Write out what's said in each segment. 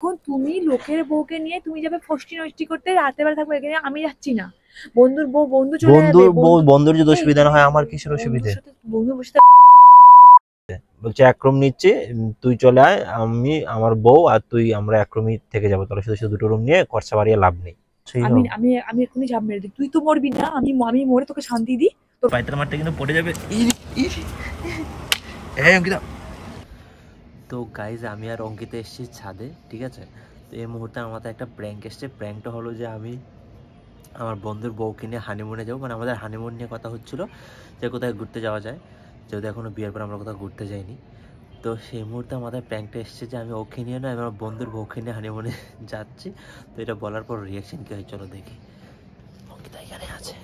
এখন তুমি লোকের বউকে নিয়ে তুমি যাবে ফষ্টি নষ্টি করতে, রাতের বেলা থাকবে এখানে, আমি যাচ্ছি না। বন্ধুর বউ, বন্ধু চলে যাবে, বন্ধুর বউ, বন্ধু। বন্ধুর যদি এই অসুবিধা না হয় আমার কিসের বন্ধুর অসুবিধে? সাথে বন্ধু বসে বলছে এক রুম নিচ্ছি, তুই চলে আয়, আমি আমার বউ আর তুই আমরা এক রুমই থেকে যাবো, তাহলে শুধু শুধু দুটো রুম নিয়ে খরচা বাড়িয়ে লাভ নেই। সেই আমি হোক, আমি আমি এখনই ঝাঁপ মেরে দিই, তুই তো মরবি না, আমি আমি মরে তোকে শান্তি দিই। তোর পাইতার মারটা কিন্তু পড়ে যাবে। তো গাইজ আমি আর অঙ্কিতা এসেছি ছাদে, ঠিক আছে। তো এই মুহূর্তে আমার মাথায় একটা প্র্যাঙ্ক এসছে। প্র্যাঙ্কটা হলো যে আমি আমার বন্ধুর বউকে নিয়ে হানিমুনে যাবো, মানে আমাদের হানিমুন নিয়ে কথা হচ্ছিলো যে কোথায় ঘুরতে যাওয়া যায়, যেহেতু এখনও বিয়ের পর আমরা কোথাও ঘুরতে যাইনি। তো সেই মুহূর্তে আমাদের প্র্যাঙ্কটা এসছে যে আমি ওকে নিয়ে না আমার বন্ধুর বউকে নিয়ে হানিমুনে যাচ্ছি। তো এটা বলার পর রিয়াকশন কী হয় চলো দেখি। অঙ্কিতা এখানে আছে।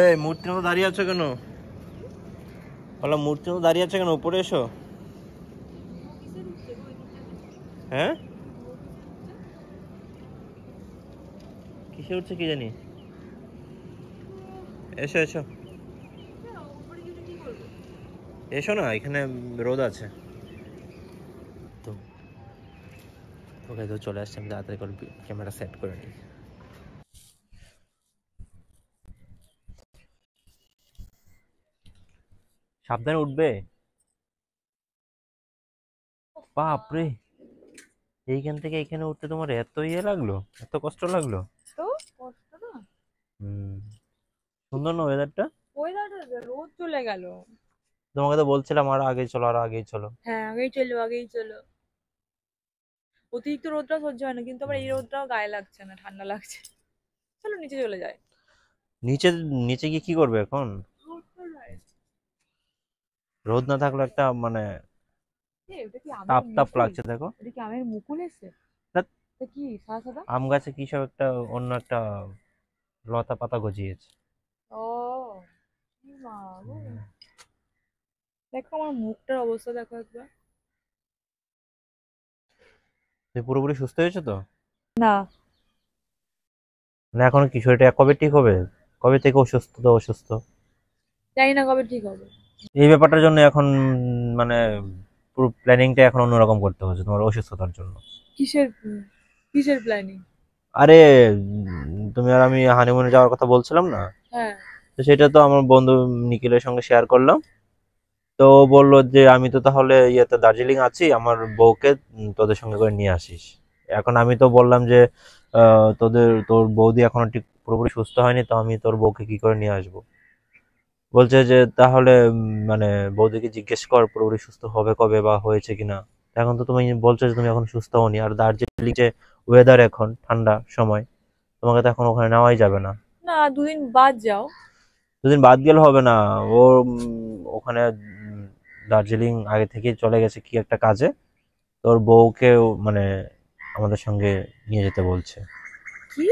এই মূর্তির মতো দাঁড়িয়ে আছো কেন? বললাম মূর্তির মতো দাঁড়িয়ে আছে কেন? উপরে এসো। হ্যাঁ, কিসে উঠছে কি জানি। এসো এসো এসো না, এখানে রোদ আছে। তো ওকে তো চলে আসছে, আমি তাড়াতাড়ি করে ক্যামেরা সেট করে নিই। সাবধানে উঠবে। বাপরে, এইখান থেকে এখানে উঠতে তোমার এত ইয়ে লাগলো, এত কষ্ট লাগলো? তো কষ্ট না। হুম, সুন্দর না ওয়েদারটা? ওয়েদারটা রোদ চলে গেল। তোমাকে তো বলছিলাম আরো আগেই চলো, আরো আগেই চলো। হ্যাঁ, আগেই চলো, আগেই চলো। অতিরিক্ত রোদটা সহ্য হয় না, কিন্তু আমার এই রোদটাও গায়ে লাগছে না, ঠান্ডা লাগছে। চলো নিচে চলে যাই। নিচে? নিচে গিয়ে কি করবে এখন? রোদটা নাই। রোদ না থাকলে একটা মানে ওটা কি আমের তাপ তাপ মুকুল? লাগছে দেখো। এটা কি আমের মুকুল এসছে? ধ্যাৎ, এটা কি সাদা সাদা? আম গাছে কি সব একটা অন্য একটা লতা পাতা গজিয়েছে। ও মা গো। দেখো আমার মুখটার অবস্থা দেখো একবার। তুমি পুরোপুরি সুস্থ হয়েছো তো? না। না এখনো কিছু, এটা কবে ঠিক হবে? কবে থেকে অসুস্থ তো অসুস্থ? জানি না কবে ঠিক হবে। এই ব্যাপারটার জন্য এখন মানে পুরো প্ল্যানিংটা এখন অন্যরকম করতে হচ্ছে তোমার অসুস্থতার জন্য। কিসের কিসের প্ল্যানিং? আরে তুমি আর আমি হানিমুনে যাওয়ার কথা বলছিলাম না? হ্যাঁ। তো সেটা তো আমার বন্ধু নিখিলের সঙ্গে শেয়ার করলাম। তো ও বললো যে আমি তো তাহলে ইয়েতে দার্জিলিং আছি, আমার বউকে তোদের সঙ্গে করে নিয়ে আসিস। এখন আমি তো বললাম যে তোর বৌদি এখনো ঠিক পুরোপুরি সুস্থ হয়নি, তো আমি তোর বউকে কি করে নিয়ে আসবো। বলছে যে তাহলে মানে বৌদিকে জিজ্ঞেস কর পুরোপুরি সুস্থ হবে কবে বা হয়েছে কিনা। এখন তো তুমি বলছো যে তুমি এখন সুস্থ হওনি, আর দার্জিলিং যে ওয়েদার এখন ঠান্ডা সময়, তোমাকে তো এখন ওখানে নেওয়াই যাবে না। না, দুদিন বাদ যাও। দুদিন বাদ গেলে হবে না। ও ওখানে দার্জিলিং আগে থেকেই চলে গেছে কি একটা কাজে। তোর বউকেও মানে আমাদের সঙ্গে নিয়ে যেতে বলছে। কি?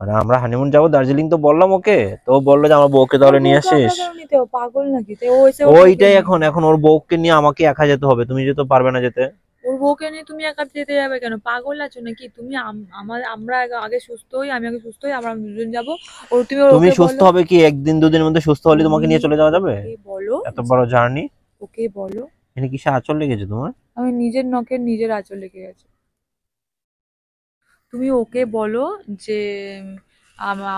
মানে আমরা হানিমুন যাবো দার্জিলিং তো বললাম ওকে, তো ও বললো যে আমার বউকে ওর তাহলে নিয়ে বউকে আমরা আসিস। কেন নিতে হবে? পাগল নাকি? তাই ও এসে ওর বউকে ওইটাই, নিয়ে এখন যাবে। এখন ওর বউকে নিয়ে আমাকে একা যেতে হবে, তুমি যেতে পারবে না যেতে। ওর বউকে নিয়ে তুমি একা যেতে যাবে কেন? পাগল আছো নাকি তুমি? আমরা আগে সুস্থ হই, আমি আগে সুস্থ হই, আমরা দুজন যাবো। তুমি তুমি ওকে সুস্থ বলো। হবে কি একদিন দুদিনের মধ্যে? সুস্থ হলে তোমাকে তুমি নিয়ে চলে যাওয়া যাবে? ওকে বলো এত বড় জার্নি। ওকে বলো। এখানে কিসে আঁচল লেগেছে তোমার? আমি নিজের নখের নিজের আঁচল লেগে গেছে। তুমি ওকে বলো যে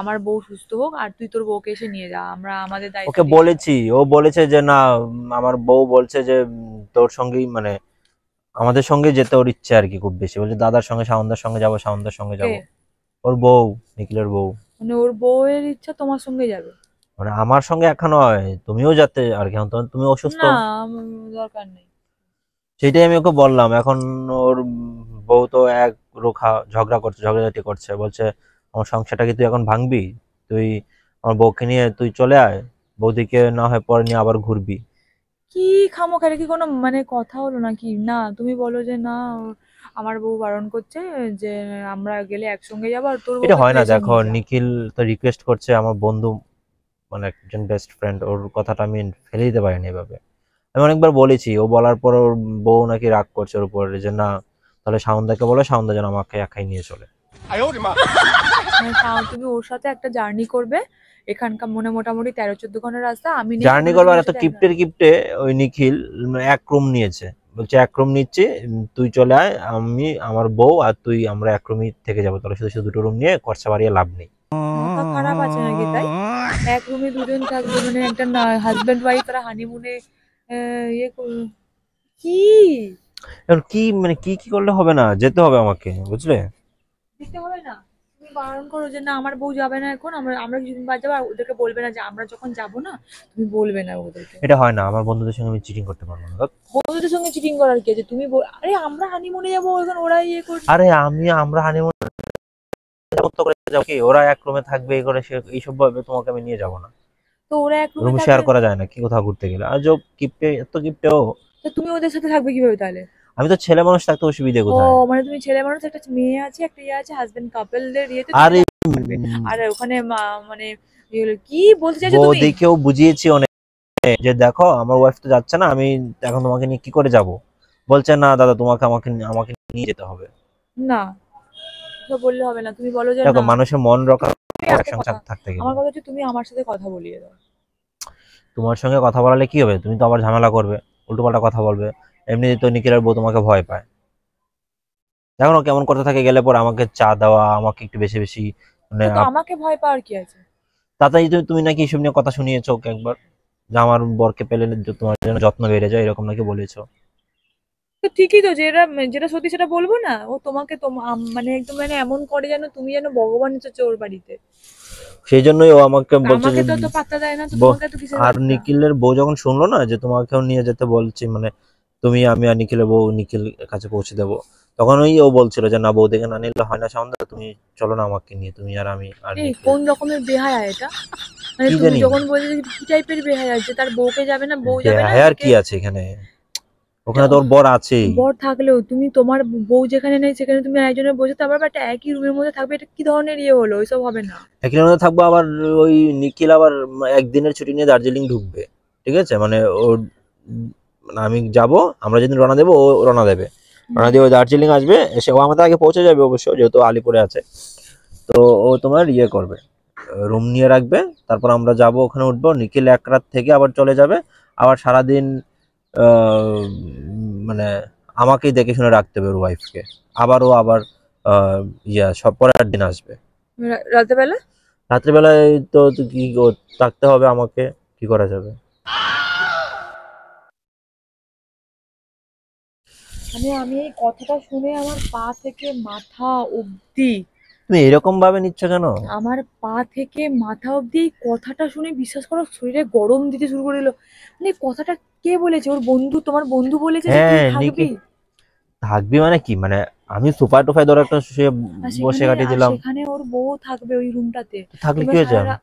আমার বউ সুস্থ হোক, আর তুই তোর বউকে এসে নিয়ে যা, আমরা আমাদের দায়িত্ব ওকে দিয়ে দেবো। বলেছি, ও বলেছে যে না, আমার বউ বলছে যে তোর সঙ্গেই মানে আমাদের সঙ্গে যেতে ওর ইচ্ছে আর কি, খুব বেশি বলছে দাদার সঙ্গে সাউন্দার সঙ্গে যাবো, সাউন্দার সঙ্গে কে? যাবো। ওর বউ, নিখিলের বউ। মানে ওর বউয়ের ইচ্ছা তোমার সঙ্গে যাবে? মানে আমার সঙ্গে একা নয়, তুমিও যাতে আর কি, এখন তুমি অসুস্থ। না, দরকার নেই। সেটাই আমি ওকে বললাম। এখন ওর বউ তো এক রোখা ঝগড়া করছে, ঝগড়াঝাটি করছে, বলছে আমার সংসারটা কি তুই এখন ভাঙবি? তুই আমার বউকে নিয়ে তুই চলে আয়, বৌদিকে না হয় পরে নিয়ে আবার ঘুরবি। কি খামোখা? এটা কি কোনো মানে কথা হলো নাকি? না, তুমি বলো যে না, আমার বউ বারণ করছে, যে আমরা গেলে একসঙ্গে যাবো, আর তোর এটা বউকে হয় তুই না, এসে দেখো নিয়ে যা। নিখিল তো রিকোয়েস্ট করছে, আমার বন্ধু মানে একজন বেস্ট ফ্রেন্ড, ওর কথাটা আমি ফেলে দিতে পারিনি এভাবে। আমি অনেকবার বলেছি, ও বলার পর ওর বউ নাকি রাগ করছে ওর উপরে যে না, তাহলে সাউন্দাকে বলে সাউন্দা যেন আমাকে একাই নিয়ে চলে। মানে তুমি ওর সাথে একটা জার্নি করবে, এখানকার মনে মোটামুটি 13-14 ঘন্টার রাস্তা। আমি নেই, জার্নি ওখানে করবো, আর তোমার এত সাথে কিপ্টের কিপ্টে ওই নিখিল এক রুম নিয়েছে, বলছে এক রুম নিচ্ছি, তুই চলে আয়, আমি আমার বউ আর তুই আমরা এক রুমই থেকে যাবো, তাহলে শুধু শুধু দুটো রুম নিয়ে খরচা বাড়িয়ে লাভ নেই। মাথা খারাপ আছে নাকি তাই? এক রুমে দুজন থাকবে, মানে একটা হাজবেন্ড ওয়াইফ আর হানিমুনে ইয়ে কি এখন কি মানে কি কি করলে হবে না, যেতে হবে আমাকে, বুঝলে? দিতে হবে না? তুমি বারণ করো যে না আমার বউ যাবে না এখন, আমরা আমরা কিছুদিন বাদ যাবো, আর ওদেরকে বলবে না যে আমরা যখন যাবো না, তুমি বলবে না ওদেরকে। এটা হয় না, আমার বন্ধুদের সঙ্গে আমি চিটিং করতে পারবো না। বন্ধুদের সঙ্গে চিটিং করার কি আছে? তুমি আরে আমরা হানিমুনে যাবো, এখন ওরা ইয়ে করছে। আরে আমরা হানিমুন করে যাবো কি, ওরা এক রুমে থাকবে এই করে, এইসব ভাবে তোমাকে আমি নিয়ে যাবো না। তো ওরা এক রুমে রুম শেয়ার থাকবে, করা যায় না কি কোথাও ঘুরতে গেলে, আর যে কিপটে, এত কিপটে ও। তো তুমি ওদের সাথে থাকবে কিভাবে তাহলে? আমি তো ছেলে মানুষ, থাকতে অসুবিধে ও কোথায়? মানে তুমি ছেলে মানুষ, একটা মেয়ে আছে, একটা ইয়ে আছে, হাজবেন্ড কাপলদের ইয়েতে তুমি আরে থাকবে। আর ওখানে মানে কি বলতে চাইছো তুমি? বৌদিকেও বুঝিয়েছি অনেক যে দেখো আমার ওয়াইফ তো যাচ্ছে না, আমি এখন তোমাকে নিয়ে কি করে যাব, বলছে না দাদা তোমাকে আমাকে আমাকে নিয়ে যেতে হবে। না, তো বললে হবে না, তুমি বলো যে দেখো না। মানুষের মন রক্ষা তুমি করে একটা একসঙ্গে কথা, থাকতে গেলে। আমার কথা হচ্ছে তুমি আমার সাথে কথা বলিয়ে দাও। তোমার সঙ্গে কথা বলালে কি হবে, তুমি তো আবার ঝামেলা করবে, উল্টোপাল্টা কথা বলবে। এমনি তো নিখিলের বউ তোমাকে ভয় পায়, দেখো না কেমন করতে থাকে, গেলে পর আমাকে চা দেওয়া, আমাকে একটু বেশি বেশি মানে তো আমাকে ভয় পাওয়ার কি আছে? তাতেই তো তুমি নাকি এসব নিয়ে কথা শুনিয়েছো ওকে একবার, যে আমার বরকে পেলে তোমার জন্য যত্ন বেড়ে যায়, এরকম নাকি বলেছো। তো ঠিকই তো, যেটা যেটা সত্যি সেটা বলবো না? ও তোমাকে মানে একদম মানে এমন করে যেন তুমি যেন ভগবান এসেছো ওর বাড়িতে। সেই জন্যই ও আমাকে তা বলছে আমাকে যে তো তো পাত্তা দেয় না, তো ব- তোমাকে তো কিসের আর পাত্তা? নিখিলের বউ যখন শুনলো না যে তোমাকেও নিয়ে যেতে বলছি, মানে তুমি আমি আর নিখিলের বউ নিখিল কাছে পৌঁছে দেবো, তখন ওই ও বলছিল যে না বৌদিকে না নিলে হয় না সামনে, তুমি চলো না আমাকে নিয়ে, তুমি আর আমি আর এই নিখিল। কোন রকমের বেহায়া এটা? মানে কি তুমি জানি যখন বলছো যে কি টাইপের বেহায়া, যে তার বউকে যাবে না, বউ যাবে না বেহায়ার একে। কি আছে এখানে, ওখানে তোর বর আছেই। বর থাকলেও তুমি তোমার বউ যেখানে নেই সেখানে তুমি আরেকজনের বসে, তারপর আবার একটা একই রুমের মধ্যে থাকবে, এটা কি ধরনের ইয়ে হলো? ওইসব হবে না। একই মধ্যে থাকবো, আবার ওই নিখিল আবার একদিনের ছুটি নিয়ে দার্জিলিং ঢুকবে, ঠিক আছে, মানে ও মানে আমি যাব, আমরা যেদিন রওনা দেবো ও রওনা দেবে, রওনা দিয়ে ওই দার্জিলিং আসবে, এসে ও আমাদের আগে পৌঁছে যাবে অবশ্য, যেহেতু আলিপুরে আছে। তো ও তোমার ইয়ে করবে, রুম নিয়ে রাখবে, তারপর আমরা যাব ওখানে উঠবো, নিখিল এক রাত থেকে আবার চলে যাবে, আবার সারাদিন মানে আমাকেই দেখে শুনে রাখতে হবে ওর ওয়াইফকে, আবার ও আবার সব পরের দিন আসবে। রাতের বেলা রাত্রিবেলায় তো কি থাকতে হবে আমাকে, কি করা যাবে? মানে আমি এই কথাটা শুনে আমার পা থেকে মাথা অবধি, তুমি এরকম ভাবে নিচ্ছ কেন? আমার পা থেকে মাথা অবধি এই কথাটা শুনে বিশ্বাস করো শরীরে গরম দিতে শুরু করে দিল। মানে কথাটা কে বলেছে? ওর বন্ধু? তোমার বন্ধু বলেছে যে তুই হ্যাঁ থাকবি? নিখিল থাকবি মানে কি, মানে আমি সোফায় টোফায় ধরে একটা শুয়ে আর বসে সেখানে, কাটিয়ে দিলাম। সেখানে ওর বউ থাকবে ওই রুমটাতে। থাকলে তোমরা কি হয়েছে, সারা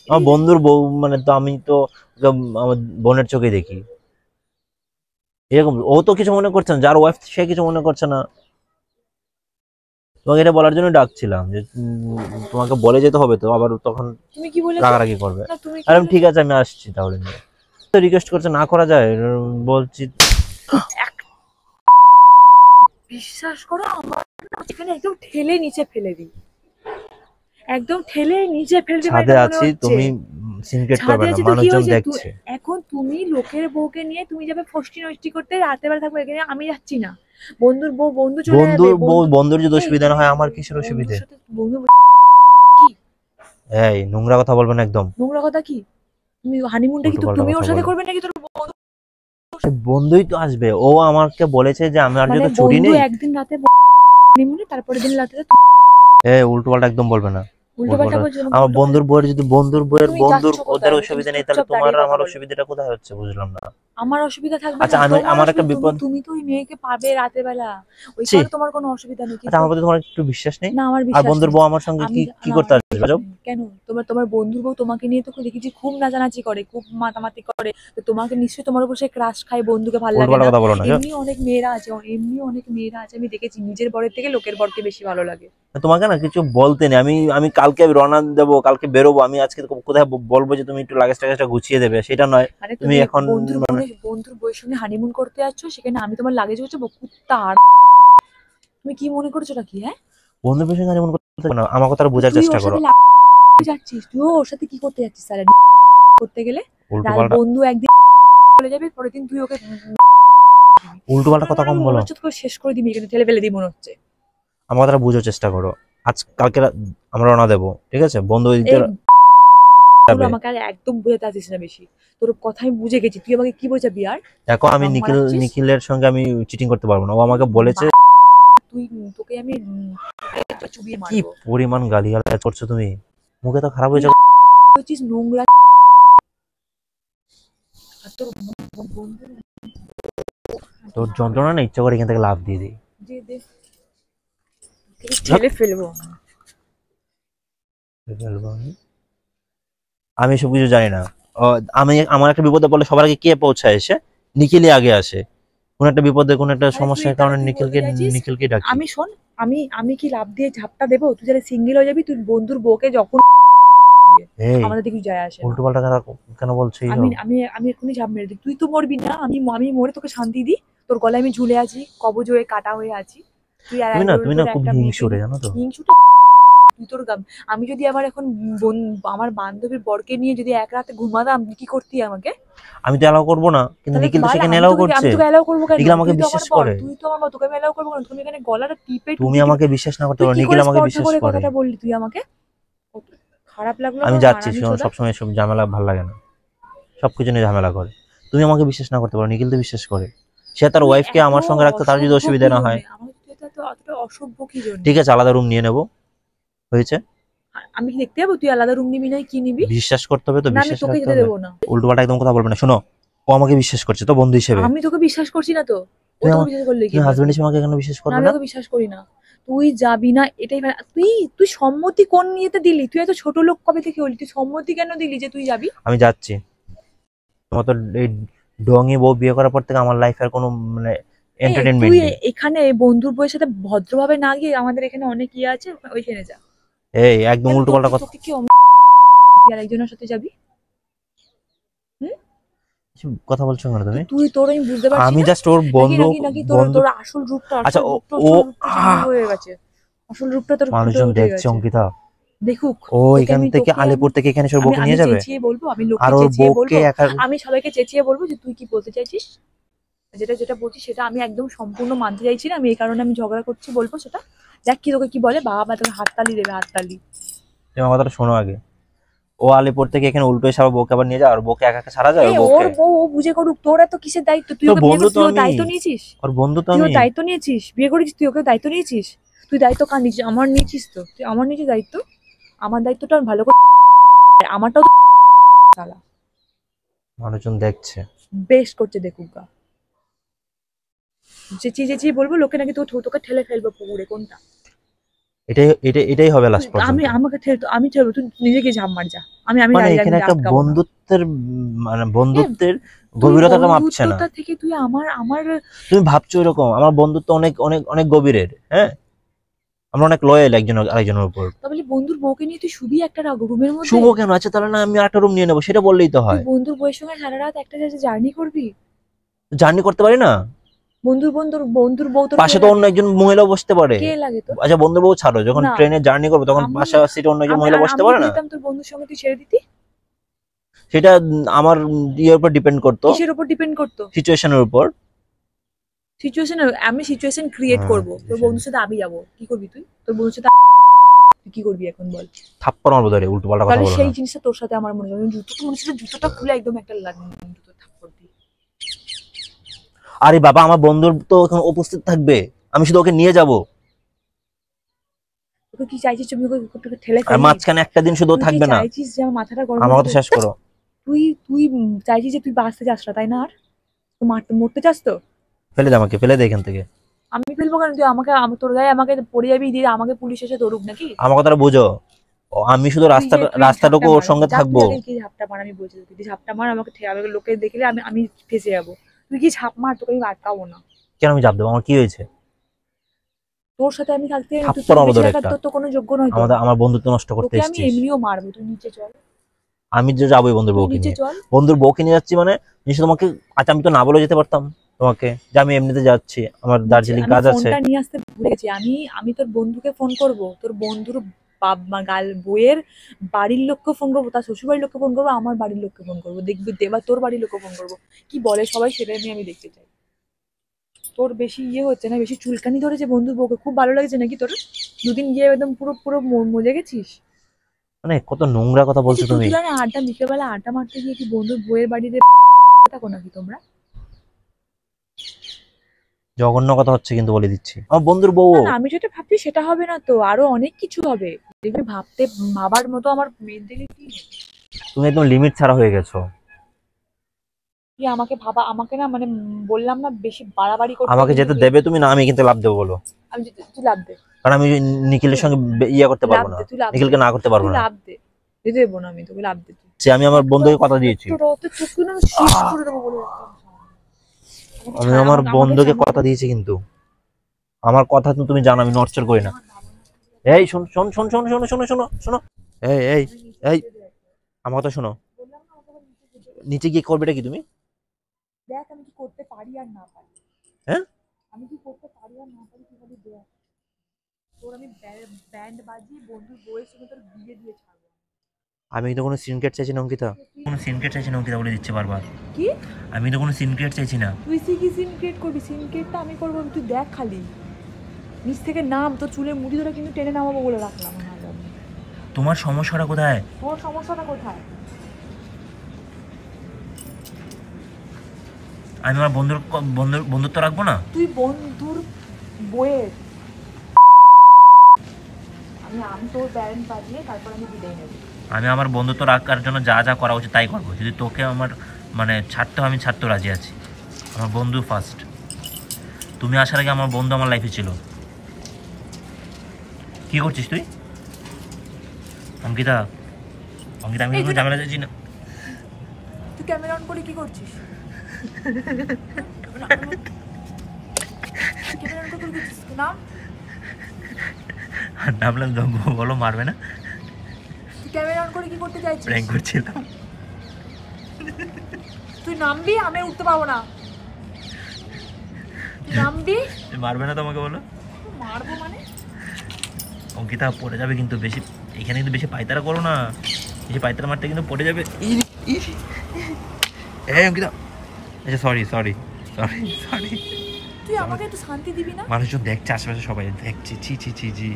আমার বন্ধুর বউ, মানে তো আমি তো ওকে আমার বোনের চোখে দেখি, এরকম ও তো কিছু মনে করছে না, যার ওয়াইফ সে কিছু মনে করছে না। তোমাকে এটা বলার জন্য ডাকছিলাম যে তোমাকে বলে যেতে হবে, তো আবার তখন তুমি কি বলেছো? রাগারাগি করবে। না তুমি কি আর আমি ঠিক বলেছো? আছে আমি আসছি তাহলে নিয়ে, তো রিকোয়েস্ট করছে না করা যায়, বলছি। বিশ্বাস করো আমার না সেখানে একদম ঠেলে নিচে ফেলে দিই, একদম ঠেলে নিচে ফেলে দিই, আমার ছাদে এটা মনে আছি, হচ্ছে। তুমি সিনক্রেট ছাদে করবে না, আছি তো কি মানুষজন হয়েছে? দেখছে। এখন তুমি লোকের বউকে নিয়ে তুমি যাবে ফষ্টি নষ্টি করতে, রাতে বেলা থাকবে এখানে, আমি যাচ্ছি না। বন্ধুর বউ, বন্ধু চলে যাবে, বন্ধুর বউ, বন্ধু। বন্ধুর যদি এই অসুবিধা না তুমি হয় আমার কিসের বন্ধুর অসুবিধে? সাথে বন্ধু কি এই নোংরা কথা বলবে না একদম, নোংরা কথা কি? তুমি হানিমুনটা কি উল্টো পাল্টা তুমি কথা ওর সাথে বলে। করবে নাকি তোর বন্ধু? বন্ধুই তো আসবে, ও আমাকে বলেছে যে আমি আর মানে যেহেতু ছুটি বন্ধু নেই। একদিন রাতে হানিমুনে, তারপরের দিন রাতে উল্টো পাল্টা একদম বলবে না, উল্টো উল্টো পাল্টা পাল্টা। বলছো? তোমাকে আমার উল্টো পাল্টা? বন্ধুর বউয়ের যদি বন্ধুর বউয়ের তুমি বন্ধুর যাচ্ছ ওদের কোথায়? তুমি অসুবিধা নেই, তাহলে চুপচাপ তোমার দাঁড়িয়ে কথা আমার বলো। অসুবিধাটা কোথায় হচ্ছে বুঝলাম না। আমার অসুবিধা থাকবে আচ্ছা না, আমি তোমার আমার একটা অসুবিধা, তুমি বিপদ। তুমি তো ওই মেয়েকে পাবে রাতের বেলা, ওই ছি, কারণে তোমার কোনো অসুবিধা নেই, আচ্ছা কিন্তু আমার প্রতি তোমার একটু বিশ্বাস নেই? না আমার আর বিশ্বাস বন্ধুর নেই। বউ আমার সঙ্গে আমি কি কি না করতে আমার আসবে বিশ্বাস আজব? নেই। কেন? তোমার তোমার বন্ধুর বউ তোমাকে নিয়ে তো দেখেছি খুব নাচানাচি করে, খুব মাতামাতি করে, তো তোমাকে নিশ্চয়ই তোমার উপর সে ক্রাশ খায়, বন্ধুকে ভাল উল্টো লাগে পাল্টা না? কথা বলো না, এমনি অনেক মেয়েরা আছে, এমনি অনেক মেয়েরা আছে, আমি দেখেছি নিজের বরের থেকে লোকের বরকে বেশি ভালো লাগে। তোমাকে না কিছু বলতে নেই, আমি আমি কালকে রওনা দেবো, কালকে বেরোবো, আমি আজকে কোথায় বলবো যে তুমি একটু লাগেজ টাগেজটা গুছিয়ে দেবে, সেটা নয়। মানে তুমি তুমি এখন মানে বন্ধুর বউয়ের সঙ্গে হানিমুন করতে যাচ্ছ, সেখানে আমি তোমার লাগেজ হচ্ছে কুত্তা আর তুমি কি মনে করছো কি? হ্যাঁ, বন্ধুর পেছনে হানিমুন করতে পারবে না, আমার কথাটা তো বোঝার তুই চেষ্টা ওর করো। সাথে তুই যাচ্ছিস, তুই ওর সাথে কি করতে যাচ্ছিস স্যার করতে গেলে? উল্টো তার পাল্টা বন্ধু একদিন চলে যাবে, পরের দিন তুই ওকে উল্টো পাল্টা কথা কম মনে বলো। হচ্ছে তোকে শেষ করে দিবি, এখানে ঠেলে ফেলে দিই মনে হচ্ছে। আমার কথাটা বুঝার চেষ্টা করো। আজ কালকে আমরা রওনা দেবো, ঠিক আছে? বন্ধু এই দিতে তোর যাবে। আমাকে আর একদম বুঝাতে আসিস না বেশি, তোর কথা আমি বুঝে গেছি, তুই আমাকে কি বোঝাবি আর? দেখো আমি রাম মারাচ্ছিস নিখিলের সঙ্গে আমি চিটিং করতে পারবো না, ও আমাকে বলেছে। তুই, তোকে আমি চুবিয়ে কি মারবো। পরিমাণ গালিগালাজ করছো তুমি, মুখে তো খারাপ হয়েছে। হচ্ছিস নোংরা। আর তোর বন্ধু তোর যন্ত্রণা না ইচ্ছা করে এখান থেকে লাফ দিয়ে দিই। যে দে ঠেলে ফেলবো। আমি এসব কিছু জানি না। আমি আমার একটা বিপদে পড়লে সবার আগে কে পৌঁছায়? এসে নিখিলই আগে আসে। কোন একটা বিপদে, কোন একটা আরে তুই সমস্যার তাহলে কারণে তুই বলতে চাইছিস নিখিলকে ডাকি। আমি শোন, আমি কি লাভ দিয়ে ঝাপটা দেবো? তুই যারা সিঙ্গেল হয়ে যাবি, তুই বন্ধুর বউকে যখন এই আমাদের কিছু যায় আসে না। উল্টো পাল্টা কেন বলছো আমি এইসব? আমি আমি এখনই ঝাঁপ মেরে দিই, তুই তো মরবি না, আমি মরে তোকে শান্তি দিই। তোর গলায় আমি ঝুলে আছি, কবজ হয়ে কাটা হয়ে আছি। তুই আর তুমি না খুব একটা মেয়েকে হিংসুটে, জানো তো। হিংসুটে তুই তোর আমি যদি আবার এখন আমার বান্ধবীর বরকে নিয়ে যদি এক রাতে ঘুমাতাম, কি করতি আমাকে? আমি তো এলাও করবো না, কিন্তু তাহলে নিখিল তো বল, সেখানে আমি এলাও তোকে করছে। আমি তোকে অ্যালাউ করবো কেন? নিখিল আমাকে তুই তো আমার বিশ্বাস বর, করে। তুই তো আমার বর, তোকে আমি অ্যালাউ করবো কেন? তুমি এখানে গলাটা টিপে তুমি আমাকে বিশ্বাস না করতে তুই পারো, কি নিখিল করে আমাকে স্পর্ধা বিশ্বাস করে করে। কথাটা বললি তুই আমাকে? কত খারাপ লাগলো আমি আমার, যাচ্ছি, মারানি চোদা। সবসময় এসব ঝামেলা ভালো লাগে না, সবকিছু নিয়ে ঝামেলা করে। তুমি আমাকে বিশ্বাস না করতে পারো, নিখিল তো বিশ্বাস করে। সে তার তুই ওয়াইফকে এত আমার সঙ্গে রাখতে, তার যদি অসভ্য অসুবিধা কি না হয়। জন্যে? আমার তুই এত অতটা অসভ্য কি জন্যে? ঠিক আছে, আলাদা রুম নিয়ে নেবো, হয়েছে। আমি কি দেখতে যাবো তুই আলাদা রুম নিবি না কি নিবি? বিশ্বাস করতে হবে তো, না আমি বিশ্বাস তোকে রাখতে যেতে হবে। দেবো না। উল্টো পাল্টা একদম কথা বলবে না, শোনো। ও আমাকে বিশ্বাস করছে তো বন্ধু হিসেবে। আমি তোকে বিশ্বাস করছি না তো, ও তুমি তোকে আমার বিশ্বাস করলে কি তুমি হবে? হাজবেন্ড হিসেবে আমাকে কেন বিশ্বাস না করবে আমি না? তোকে বিশ্বাস করি না। তুই যাবি না এটাই তুই তুই সম্মতি কোন নিয়েতে দিলি? তুই এত ছোট লোক কবে থেকে হলি? তুই সম্মতি কেন দিলি যে তুই যাবি? আমি যাচ্ছি। তোমার তো এই ডঙি বউ বিয়ে করার পর থেকে আমার লাইফের কোনো মানে এন্টারটেনমেন্ট তুই নেই। এখানে বন্ধুর বউয়ের সাথে ভদ্রভাবে না গিয়ে আমাদের এখানে অনেক ইয়ে আছে, ওইখানে যা। এই একদম কেন উল্টো তোকে পাল্টা কথা। তোকে কি তুই আর একজনের সাথে যাবি? হুম? এসব কথা বলছো কেন তুমি? তুই তোর আমি বুঝতে পারছি আমি না। জাস্ট ওর নাকি বন্ধু। নাকি নাকি তোর বন্ধু তোর আসল রূপটা আচ্ছা, ও চেঞ্জ হয়ে গেছে। আসল রূপটা তোর ফুটে মানুষজন উঠে দেখছে গেছে। অঙ্কিতা। দেখুক। ও তোকে এখান আমি থেকে তোকে আমি আলিপুর থেকে এখানে সব আমি বউকে আমি নিয়ে যাবে। চেঁচিয়ে বলবো, আমি আর লোককে ওর চেঁচিয়ে বউকে বলবো, একা। আমি সবাইকে চেঁচিয়ে বলবো যে তুই কি বলতে চাইছিস, যেটা যেটা বলছিস সেটা আমি একদম সম্পূর্ণ মানতে চাইছি না, আমি এই কারণে আমি ঝগড়া করছি, বলবো সেটা। দেখ কি তোকে কি বলে, বাবা তোকে হাততালি দেবে, হাততালি। তুমি আমার কথাটা শোনো আগে। ও আলিপুর থেকে এখানে উল্টো এসে আবার বউকে আবার নিয়ে যায়, আর বউকে একা একা ছাড়া যায় ওর ওর বউকে? বউ ও বুঝে করুক, তোর এত কিসের দায়িত্ব? তুই তোর ওকে বিয়ে বন্ধু করেছিস, তো তুই ওর আমি। দায়িত্ব নিয়েছিস? ওর বন্ধু তো তুই ওর আমি। দায়িত্ব নিয়েছিস, বিয়ে করেছিস, তুই ওকে দায়িত্ব নিয়েছিস? তুই দায়িত্ব কার নিয়েছিস? আমার নিয়েছিস তো, তুই আমার নিয়েছিস দায়িত্ব। আমার দায়িত্বটা আমি ভালো করে, আমারটাও তো শালা মানুষজন দেখছে। বেশ করছে, দেখুক গা। চেঁচিয়ে চেঁচিয়ে বলবো লোকে নাকি তোকে ঠেলে ফেলবো পুকুরে, কোনটা? এটাই হবে লাস্ট আমি পর্যন্ত। আমাকে আমি ঠেলবো, তুই নিজেকে ঝাঁপ মার যা। আমি মানে দাঁড়িয়ে এখানে একটা আটকাবো না। বন্ধুত্বের মানে এ বন্ধুত্বের তুই গভীরতাটা মাপছে না। বন্ধুত্বটা থেকে তুই আমার আমার তুমি ভাবছো এরকম? আমার বন্ধুত্ব অনেক অনেক অনেক গভীরের, হ্যাঁ। আমরা অনেক লয়াল একজন আরেকজনের উপর। তবে বন্ধুর বউকে নিয়ে তুই শুবি একটা রুমের মধ্যে? শুভ কেন আছে তাহলে? না আমি আরেকটা রুম নিয়ে নেবো, সেটা বললেই তো তুই হয়। বন্ধুর বউয়ের সঙ্গে সারা রাত একটা জার্নি করবি? জার্নি করতে পারি না? বন্ধুর বউ তোর পাশে তো অন্য একজন মহিলাও বসতে পারে। কে লাগে তোর? আচ্ছা বন্ধুর বউ ছাড়ো, যখন না ট্রেনে জার্নি করবো তখন আমি পাশে সিটে অন্য একজন আমি মহিলা আর বসতে আমি পারে যদি না? যেতাম তোর বন্ধুর সঙ্গে, তুই ছেড়ে দিতি? সেটা আমার ইয়ের উপর ডিপেন্ড করতো, কিসের উপর ডিপেন্ড করতো? সিচুয়েশনের উপর। সিচুয়েশন, আমি সিচুয়েশন ক্রিয়েট করব, তোর বন্ধুর সাথে আমি যাবো, কি করবি তুই? তোর বন্ধুর সাথে তুই কি করবি এখন বল? থাপ্পড় মারবো ধরে, উল্টো পাল্টা কথা তাহলে বলো সেই না। জিনিসটা তোর সাথে আমার মনে হয়, জুতোটা মনে হচ্ছে জুতোটা খুলে একদম একটা জুতো থাপ্পড় দিই। আরে বাবা, আমার বন্ধুর তো এখন উপস্থিত থাকবে, আমি শুধু ওকে নিয়ে যাব। তোকে কি চাইছিস তুমি ওকে ঠেলে আর ফেলবি? মাঝখানে একটা দিন শুধু তুই কি থাকবে না। চাইছিস যে আমার মাথাটা গরম আমার হয়ে কথা যাবে? শেষ করো। তুই তুই চাইছিস যে তুই বাঁচতে চাস না, তাই না? আর তুই মরতে চাস তো? ফেলে দে আমাকে, ফেলে দে এখান থেকে। আমি ফেলবো কেন? তুই আমাকে তোর গায়ে আমাকে পড়ে যাবি, দিয়ে আমাকে পুলিশ এসে ধরুক নাকি? আমার কথাটা বুঝো। আমি শুধু তুই রাস্তাটুকু ঝাপটা ওর মার, সঙ্গে যা থাকবো। তুই আগে কি ঝাপটা মার, আমি বলছি তুই ঝাপটা মার, আমাকে আমাকে লোকে দেখলে আমি ফেঁসে যাবো। তুই কি ঝাপ মার, তোকে আমি আটকাবো না। কেন আমি চাপ দেবো? আমার কি হয়েছে? তোর সাথে আমি থাকতে থাপ্পড় তুই মারবো বেঁচে ধরে থাকার একটা। তোর তো কোনো যোগ্য নয় তো। আমার বন্ধুত্ব নষ্ট করতে তোকে আমি এসেছিস। এমনিও মারবো, তুই নিচে চল। আমি যে যাবোই বন্ধুর তুই বউকে নিচে নিয়ে। চল। বন্ধুর বউকে নিয়ে যাচ্ছি মানে নিশ্চয় তোমাকে। আচ্ছা আমি তো না বলে যেতে পারতাম তোমাকে যে আমি এমনিতে যাচ্ছি, আমার দার্জিলিং আমি কাজ আছে। ফোনটা নিয়ে আসতে ভুলে গেছি। আমি তোর বন্ধুকে ফোন করব, তোর বন্ধুর বইয়ের বাড়ির লোককে ফোন করবো, তার শ্বশুর বাড়ির লোককে ফোন করবো, আমার বাড়ির লোককে ফোন করবো, দেখবি দেবা তোর বাড়ির লোককে ফোন করবো, কি বলে সবাই সেটাই আমি দেখতে চাই। তোর বেশি ইয়ে হচ্ছে না, বেশি চুলকানি ধরেছে বন্ধুর বউকে, খুব ভালো লাগছে নাকি তোর? দুদিন গিয়ে একদম পুরো পুরো মজে গেছিস। মানে কত নোংরা কথা বলছো তুমি। তুই না আড্ডা বিকেলবেলা আড্ডা মারতে গিয়ে কি বন্ধুর বউয়ের বাড়িতে থাকো নাকি তোমরা? জঘন্য কথা হচ্ছে কিন্তু, বলে দিচ্ছি। আমার বন্ধুর বউ। না, আমি যেটা ভাবছি সেটা হবে না তো, আরো অনেক কিছু হবে। দেখবি ভাবার মতো আমার মেন্টালিটি নেই। তুমি একদম লিমিট ছাড়া হয়ে গেছো। তুই আমাকে না মানে বললাম না বেশি বাড়াবাড়ি করতে। আমাকে যেতে দেবে তুমি না, আমি কিন্তু লাভ দেবো বলো। তুই লাভ দে, কারণ আমি নিখিলের সঙ্গে ইয়ে করতে পারবো না, নিখিলকে না করতে পারবো না। লাভ দে, দিতে দেবো না আমি তোকে, লাভ দে। আমি আমার বন্ধুকে কথা দিয়েছি, আমি আমার বন্ধুকে কথা দিয়েছি, কিন্তু আমার কথা তো তুমি জানো আমি নড়চড় করি না। এই শোন শোন শোন শোন শোনো শোনো শোনো শোনো, এই এই এই আমার কথা শোনো। নিচে গিয়ে করবেটা কি তুমি? দেখ আমি কি করতে পারি আর না পারি। হ্যাঁ, আমি কি করতে পারি আর না পারি, তুই খালি দেখ। তোর আমি ব্যান্ড বাজিয়ে বন্ধুর বউয়ের সঙ্গে তোর বিয়ে দিয়ে ছাড়বো। আমি তো কোনো সিনক্রেট চাইছি না অঙ্কিতা, কোনো সিনক্রেট চাইছি না অঙ্কিতা, বলে দিচ্ছে বারবার। কি? আমি তো কোনো সিনক্রেট চাইছি না। তুই কি সিনক্রেট করবি? সিনক্রেটটা আমি করবো, তুই দেখ খালি নিচ থেকে নাম, তোর চুলের মুঠি ধরে কিন্তু টেনে নামাবো বলে রাখলাম। তোমার সমস্যাটা কোথায়? তোর সমস্যাটা কোথায়? আমি আমার বন্ধুত্ব রাখবো না? তুই বন্ধুর বইয়ের, আমি তোর ব্যান্ড বাজিয়ে তারপর আমি বিদায় নেব। আমি আমার বন্ধুত্ব রাখার জন্য যা যা করা উচিত তাই করবো। যদি তোকে আমার মানে ছাড়তেও আমি ছাড়তেও রাজি আছি। আমার বন্ধু ফার্স্ট। তুমি আসার আগে আমার বন্ধু আমার লাইফে ছিল। কি করছিস তুই অঙ্কিতা? অঙ্কিতা আমি কোনো ঝামেলা চাইছি না। তুই ক্যামেরা অন করে কি করছিস? নামলাম বলো, মারবে না? তুই ক্যামেরা অন করে কি করতে চাইছিস? প্র্যাঙ্ক করছিলাম। তুই নামবি, আমি উঠতে পারবো না। তুই নামবি, মারবে না তোমাকে? বলো মারবো মানে? অঙ্কিতা পড়ে যাবে কিন্তু, বেশি এখানে কিন্তু বেশি পায়তারা করো না। বেশি পায়তারা মারতে কিন্তু পড়ে যাবে। এই অঙ্কিতা, আচ্ছা সরি সরি সরি সরি। তুই আমাকে একটু শান্তি দিবি না? মানুষজন দেখছে, আশেপাশে সবাই দেখছে। ছি ছি ছি জি।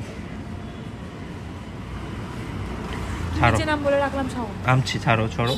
ছাড়ো, নাম বলে রাখলাম, আমছি, ছাড়ো ছাড়ো।